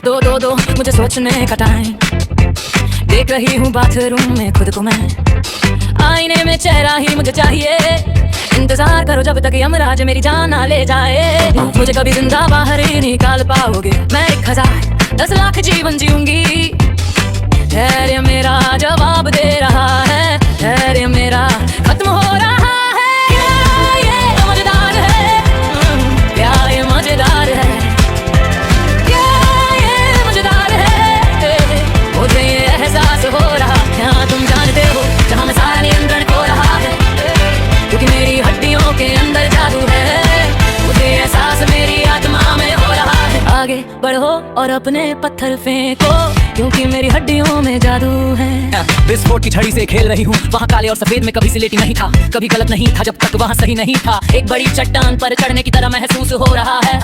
दो दो दो मुझे सोचने का टाइम। देख रही हूँ बाथरूम में खुद को मैं, आईने में चेहरा ही मुझे चाहिए। इंतजार करो जब तक यमराज मेरी जान ना ले जाए। मुझे कभी जिंदा बाहर ही निकाल पाओगे, मैं 1000 10 लाख जीवन जीऊंगी। धैर्य मेरा जवाब दे रहा है, धैर्य मेरा खत्म हो रहा है। क्या ये मजेदार है, क्या ये मजेदार है, क्या ये मजेदार है। मुझे ये एहसास हो रहा, क्या तुम जानते हो जहाँ मैं सारा नियंत्रण खो रहा है, क्योंकि मेरी हड्डियों के अंदर जादू है। मुझे एहसास मेरी आत्मा में हो रहा है। आगे बढ़ो और अपने पत्थर फेंको, क्योंकि मेरी हड्डियों में जादू है। विस्फोट की छड़ी से खेल रही हूँ, वहाँ काले और सफेद में कभी सिलेटी नहीं था, कभी गलत नहीं था जब तक वहाँ सही नहीं था। एक बड़ी चट्टान पर चढ़ने की तरह महसूस हो रहा है।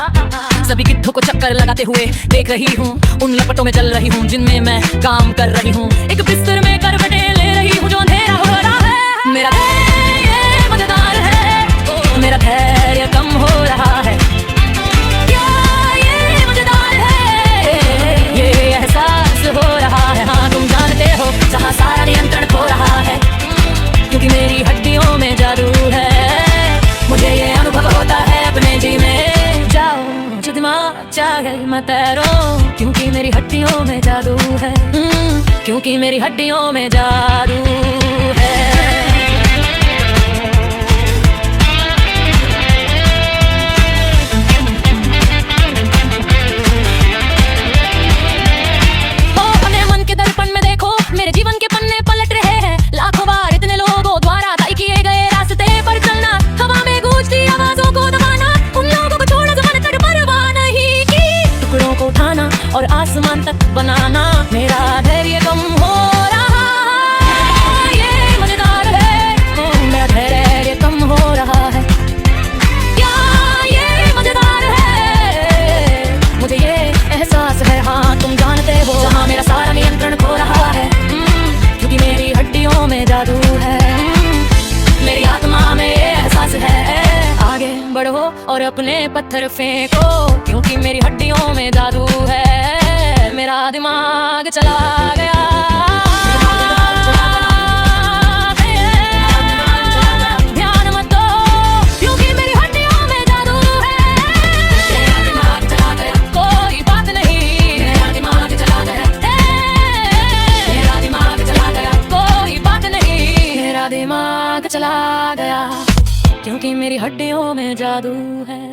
सभी गिद्धों को चक्कर लगाते हुए देख रही हूँ, उन लपटों में चल रही हूँ जिनमें मैं काम कर रही हूँ। एक बिस्तर में करवटें ले रही हूँ जो अंधेरा हो रहा है। मेरा धैर्य मजेदार है, ओ मेरा धैर्य कम हो रहा है। क्या ये मजेदार है, ये एहसास हो रहा है। हाँ तुम जानते हो जहाँ सारा नियंत्रण खो रहा है, क्योंकि मेरी हड्डियों में जादू है। मुझे ये अनुभव होता है अपने जी में। जाओ जो दिमाग चाहे मैं तैरूं, क्योंकि मेरी हड्डियों में जादू है। क्योंकि मेरी हड्डियों में जादू है। जीवन के पन्ने पलट रहे हैं, लाखों बार इतने लोगों द्वारा तय किए गए रास्ते पर चलना, हवा में गूंजती आवाजों को दबाना, उन लोगों को छोड़ो जो मैंने परवाह नहीं की। टुकड़ों को उठाना और आसमान तक बनाना, मेरा धैर्य कम हो रहा है। ये मजेदार है, मेरा धैर्य कम हो रहा है। क्या ये मजेदार है, मुझे ये एहसास है। हाँ तुम जानते हो जहाँ मेरा सारा नियंत्रण खो रहा है, मेरी हड्डियों में जादू है। मेरी आत्मा में ये एहसास है। आगे बढ़ो और अपने पत्थर फेंको, क्योंकि मेरी हड्डियों में जादू है। मेरा दिमाग चला गया, ध्यान मत दो, क्योंकि मेरी हड्डियों में जादू है। मेरा दिमाग चला गया, कोई बात नहीं, मेरा दिमाग चला गया, मेरा दिमाग चला गया, कोई बात नहीं, मेरा दिमाग चला गया, क्योंकि मेरी हड्डियों में जादू है।